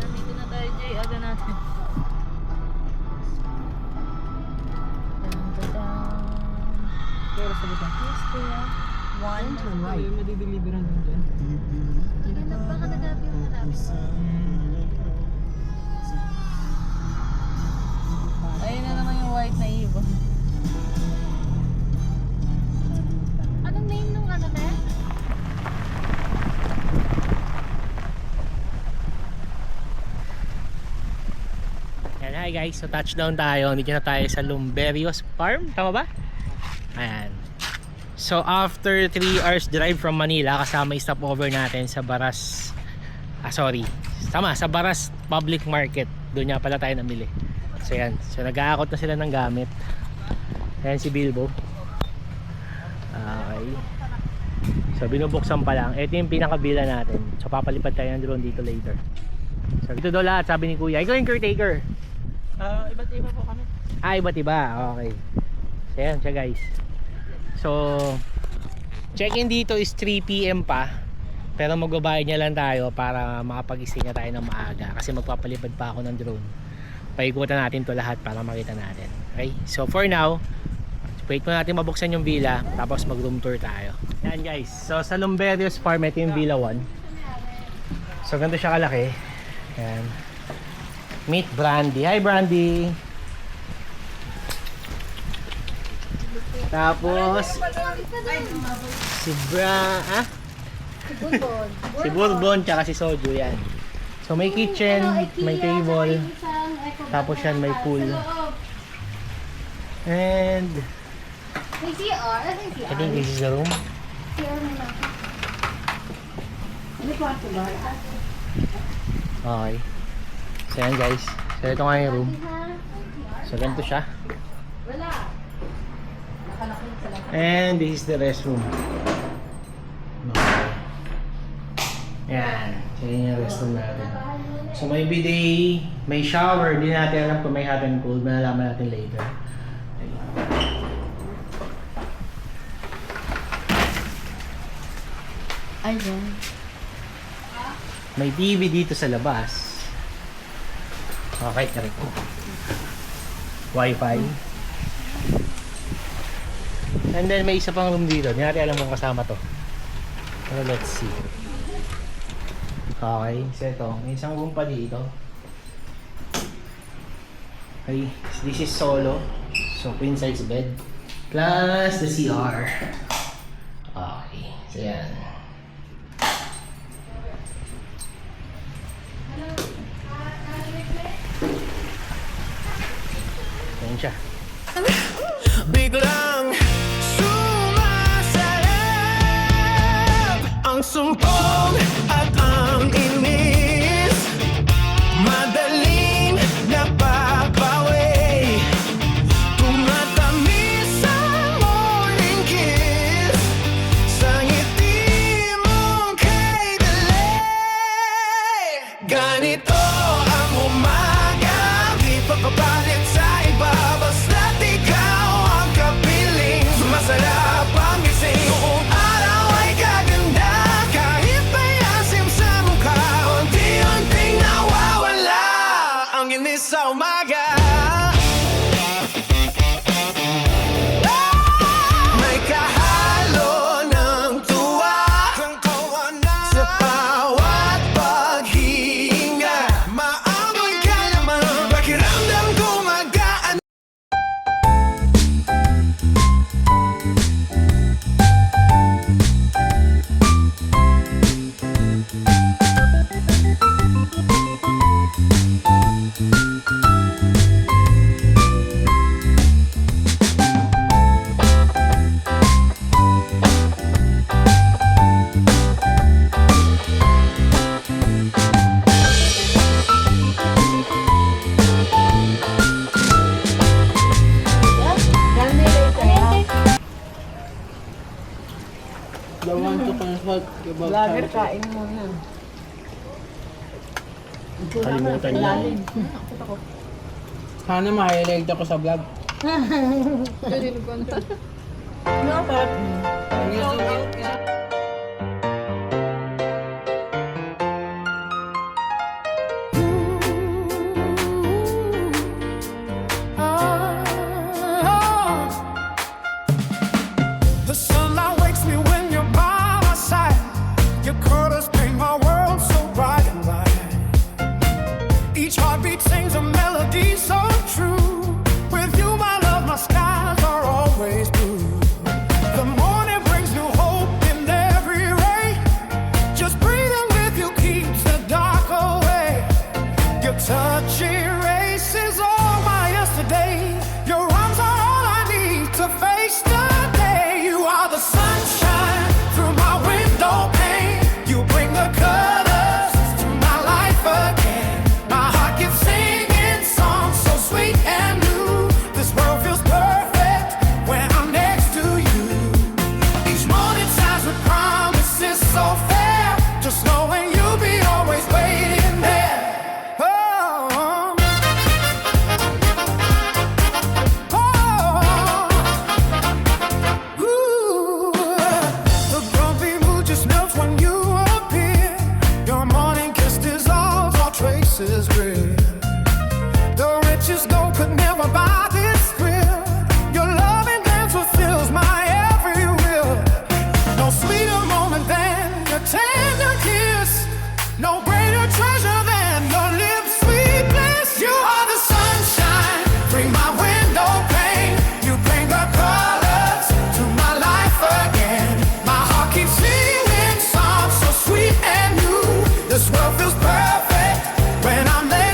Nandito na tayo, Jay. Aga natin. Pero sa butang. Yes, kuya. One. Turn right. Madideliveran mo dyan. Baka nagabi yung hanapin. Ayun na naman yung white na ibon. Anong name nung ano na? Yan, hi guys, so touchdown tayo. Dito na tayo sa Lumberios Farm, tama ba? Ayan. So after 3 hours drive from Manila, kasama yung stopover natin sa Baras, sa Baras Public Market. Doon nga pala tayo namili. So yan, so nag-aakot na sila ng gamit. Ayan si Bilbo. Okay. So binubuksan pa lang. Ito yung pinakabila natin. So papalipad tayo ng drone dito later. So dito daw lahat, sabi ni Kuya. Ikaw yung caretaker. Iba't iba po kami. Iba't iba. Okay. So yan siya guys. So check-in dito is 3 PM pa. Pero magbabayad niya lang tayo para makapag-stay na tayo ng maaga. Kasi magpapalipad pa ako ng drone. Paikutan natin to lahat para makita natin. Okay? So for now, wait mo natin mabuksan yung villa. Tapos mag room tour tayo. Yan guys. So sa Lumberios Farm, ito yung Villa 1. So ganito siya kalaki. Yan. Meet Brandy. Hi Brandy. Tapos si si Bourbon tsaka si Soju yan. So may kitchen, may table. Tapos yan may pool. And May CR? I think this is the room. CR na lang. May kwarto ba? Okay. So yan guys. So ito nga yung room. So ganito siya. Wala. And this is the restroom. Okay. Yan. So yun yung restroom natin. So may bidet, may shower. Hindi natin alam kung may hot and cold. Malalaman natin later. Ayun. May TV dito sa labas. Okay, correct. Wi-Fi. And then may isa pang room dito. Hindi natin alam kung kasama to. Pero let's see. Okay, so ito. May isang room pa dito. Okay, this is solo. So queen size bed. Plus the CR. Okay, so yan. Ayan siya. Biglang sumasalab ang sumpong at ang inis. Madaling napapawi. Tumatamis ang morning kiss sa ngiti mong kay delay. Ganito ang umaga, di pa kapalit sa iba. Basta't ikaw ang kapiling, masarap ang gising. Noong araw ay kaganda, kahit bayasin Ito pang salt. Vlogger, kain muna. Kalimutan niya. Sana ma-highlight ako sa vlog. The sunlight wakes me when you're by my side. Your colors paint my world so bright and bright. Each heartbeat sings a melody so true. With you, my love, my skies are always blue. The morning brings new hope in every ray. Just breathing with you keeps the dark away. Your touch erases all my yesterday. Your arms are all I need to face the day. You are the sunshine through my window pane. You bring the colors to my life again. My heart keeps singing songs so sweet and new. This world feels perfect when I'm next to you. Each morning shines with promises so fair. Just knowing you'll be always waiting there. Oh, ooh, the grumpy mood just melts when you appear. Your morning kiss dissolves all traces gray. The richest gold could never buy this thrill. Your loving dance fulfills my every will. No sweeter moment than your tender kiss. No greater treasure than your lips' sweet bliss. You are the sunshine, bring my window pane. You bring the colors to my life again. My heart keeps singing songs so sweet and new. This world feels perfect when I'm there.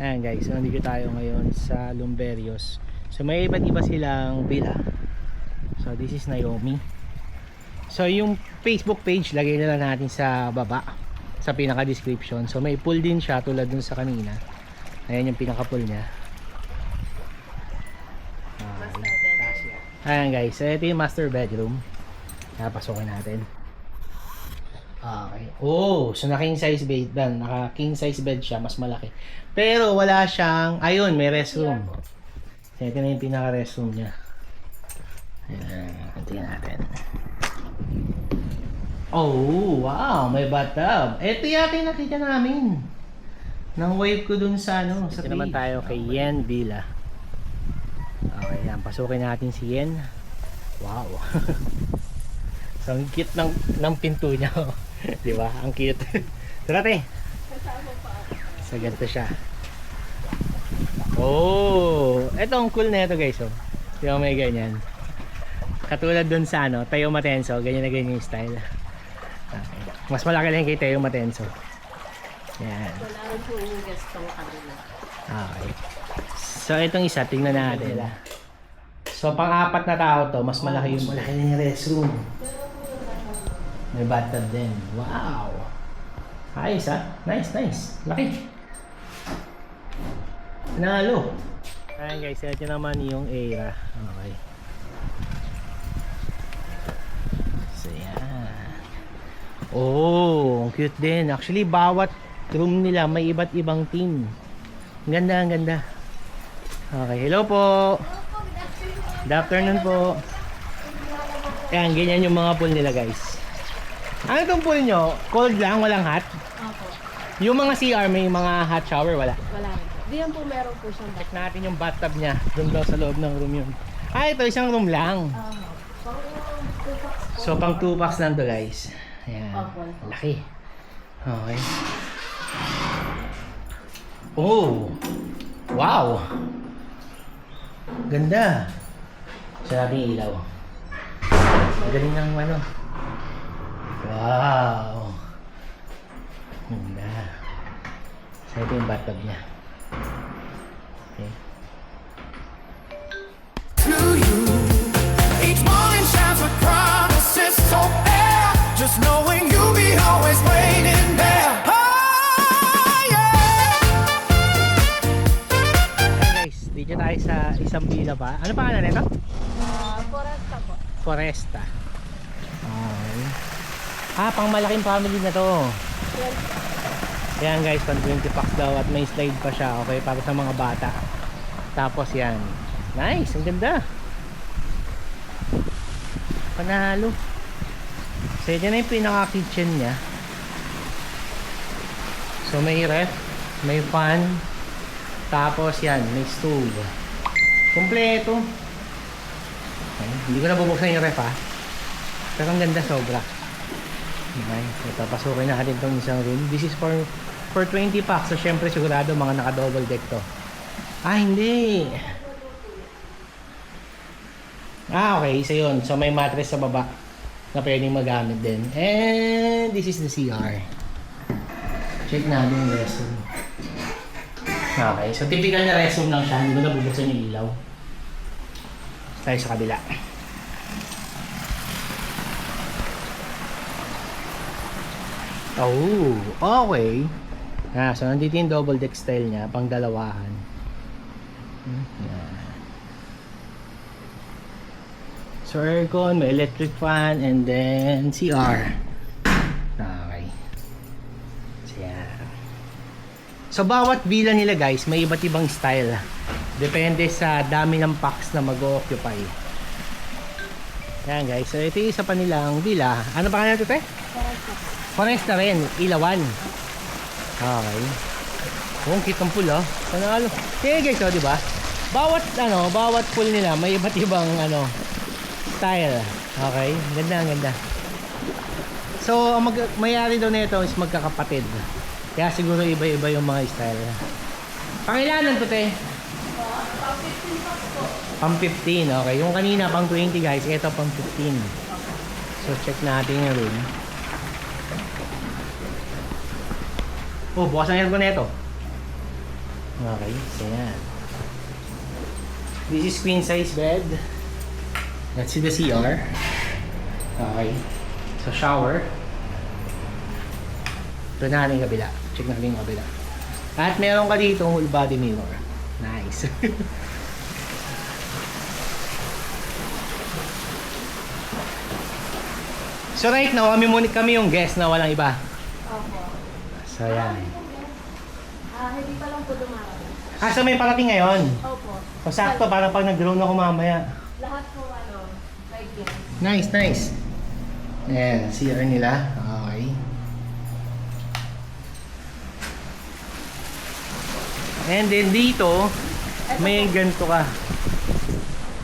Ayan guys, so nandito tayo ngayon sa Lumberios. So may iba't iba silang villa. So this is Naomi. So yung Facebook page, lagay na lang natin sa baba, sa pinaka description. So may pool din siya tulad dun sa kanina. Ayan yung pinaka pool niya. Ayan guys, so ito yung master bedroom. Pasokin natin. Okay. Oh, so na king size bed, naka king size bed siya, mas malaki. Pero wala siyang, ayun, may restroom. So ito na yung pinaka restroom niya. Ayan, tingnan natin. Oh, wow, may bathtub. Ito yata yung nakita namin. Nang wave ko dun sa ano, sa naman tayo kay Yen Villa. Okay, yan, pasukin natin si Yen. Wow. So ang cute ng pinto niya. Di ba? Ang cute. Tara te. So ganito siya. Oh, eto ang cool na ito guys. Oh. Di ba may ganyan? Katulad dun sa ano, Tayo Matenso, ganyan na ganyan yung style. Okay. Mas malaki lang kay Tayo Matenso. Yan. Wala rin po yung guest ko kanina. Okay. So itong isa, tingnan natin. So pang-apat na tao to, mas malaki yung restroom. May bathtub din. Wow! Ayos ha? Nice, nice. Laki. Nalo. Ayan guys, ito naman yung area. Okay. So yan. Oh, ang cute din. Actually, bawat room nila may iba't ibang team. Ang ganda, ang ganda. Okay, hello po. Good afternoon po. Ayan, ganyan yung mga pool nila guys. Ano itong pool nyo? Cold lang, walang hot? Opo. Yung mga CR, may mga hot shower, wala? Wala rin po. Diyan po meron po siyang Check natin yung bathtub niya. Doon daw sa loob ng room yun. Ah, ito isang room lang. So pang 2 packs lang to guys. Ayan. Laki. Okay. Oh. Wow. Ganda. Sa ating ilaw. Magaling ng ano. Wow. Ganda. So ito yung bathtub niya. Okay. To you, each morning shines with promises so fair. Just knowing you'll be always waiting there. Oh, yeah. Guys, dito tayo sa isang villa pa. Ano pangalan nito? Foresta po. Foresta. Pang malaking family na to. Ayan guys, pang 20 packs daw at may slide pa siya. Okay, para sa mga bata. Tapos yan. Nice, ang ganda. Panalo. So yan na yung pinaka kitchen niya. So may ref, may fan, tapos yan, may stove. Kompleto. Okay, hindi ko na bubuksan yung ref ha. Pero ang ganda sobra. Okay, ito pasukin natin itong isang room. This is for 20 packs. So syempre sigurado mga naka double deck to. Hindi. Okay, isa yun. So may mattress sa baba na pwedeng magamit din. And this is the CR. Check natin yung restroom. Okay, so typical na restroom lang siya. Hindi ko na bubuksan yung ilaw. Tayo sa kabila. Oh, okay. So nandito yung double deck style niya, pang dalawahan. Yan. So aircon, may electric fan, and then CR. Okay. So yan. So bawat villa nila guys, may iba't ibang style. Depende sa dami ng packs na mag-occupy. Yan guys, so ito yung isa pa nilang villa. Ano pa kanya ito, te? Forest na rin, Ilawan. Okay. Ang kitang pool oh. Panalo. Kaya guys, oh, di ba? Bawat pool nila may iba't ibang style. Okay? Ganda, ang ganda. So, ang mayari daw nito is magkakapatid. Kaya siguro iba-iba yung mga style. Pangilanan to, te? Pang 15, okay. Yung kanina pang 20 guys, ito pang 15. So, check natin yung room. Oh, bukas ang aircon na ito. Okay, so yan. This is queen size bed. Let's see the CR. Okay. So shower. Ito na natin yung kabila. Check natin yung kabila. At meron ka dito whole body mirror. Nice. So right now, kami yung guest na walang iba. Opo. So yan. Hindi pa lang po dumarating. So may parating ngayon. Opo. So sakto para pag nag-drone ako mamaya. Lahat po 5 years. Nice, nice. Ayan, CR nila. Okay. And then dito, may ganito ka.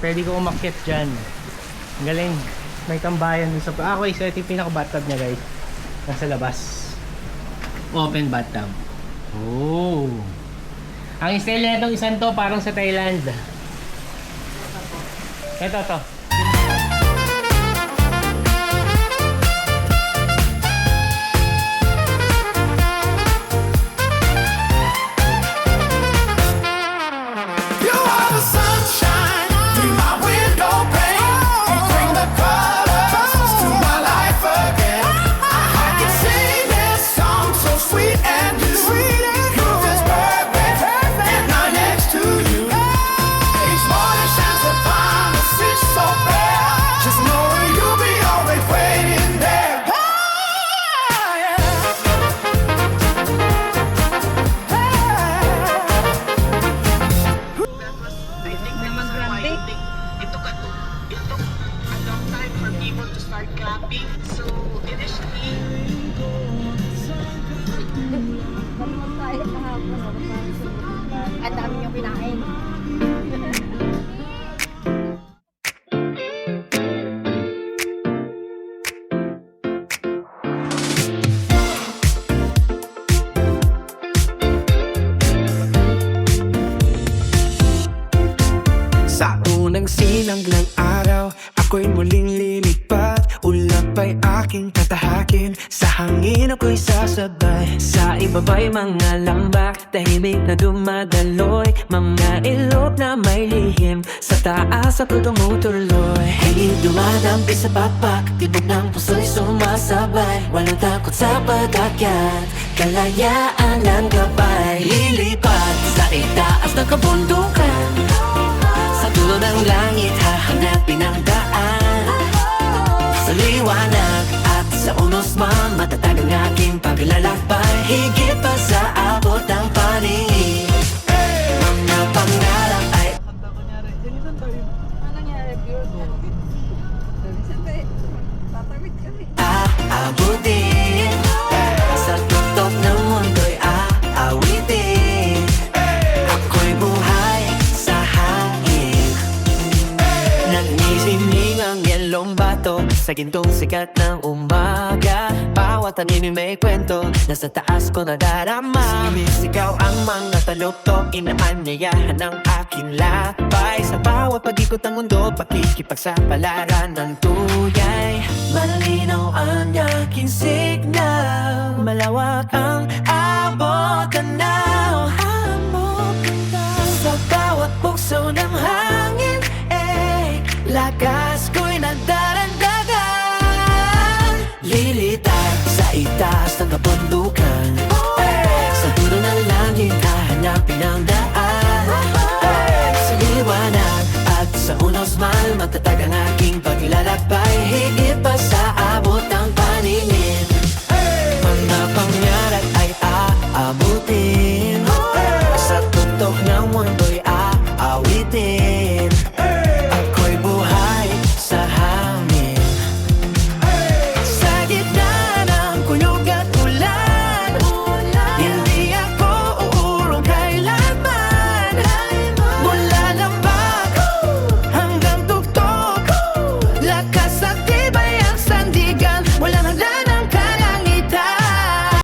Pwede ko umakyat dyan. Galing. May tambayan dun sa... Okay, so ito yung pinaka-bathtub niya guys. Nasa labas. Open bathtub. Oh. Ang style na itong isang to parang sa Thailand. Ito to. You are the sunshine through my window pane. You bring the colors to my life again. I can sing this song so sweet and new. You're just perfect, and I'm next to you. Each morning shines upon us, it's so fair. Just knowing you'll be always waiting there. Ito a long time for people to start clapping. So initially, Naman tayo kahapon. Ang dami niyong kinain. Sa unang sinang ng araw, ako'y muling lilipat. Ulap ay aking tatahakin, sa hangin ako'y sasabay. Sa ibaba'y mga lambak, tahimik na dumadaloy. Mga ilog na may lihim, sa taas ako tumutuloy. Hey, dumadampi sa pakpak, tibok ng puso'y sumasabay. Walang takot sa pag-akyat, kalayaan ang gabay. Lilipat sa itaas ng kabundukan, sa dulo ng langit hahanapin ang daan. Sa liwanag at sa unos higit pa sa abot ng paningin. Mga pangarap ay aabutin. Sa tutok ng mundo'y aawitin. Ako'y buhay sa hangin. Nagnisining ang yelong bato sa gintong sikat ng umaga. Bawat anime may kwento, nasa taas ko nadarama. Sinisigaw ang mga taluktok, inaanyayahan ang aking lakbay. Sa bawat pag-ikot ng mundo, pakikipagsapalaran ng tuyay. Malinaw ang aking signal, malawak ang abot tanaw. Sa bawat bukso ng hangin, lakas ko'y nadaragdagan. Lilitay sa itaas ng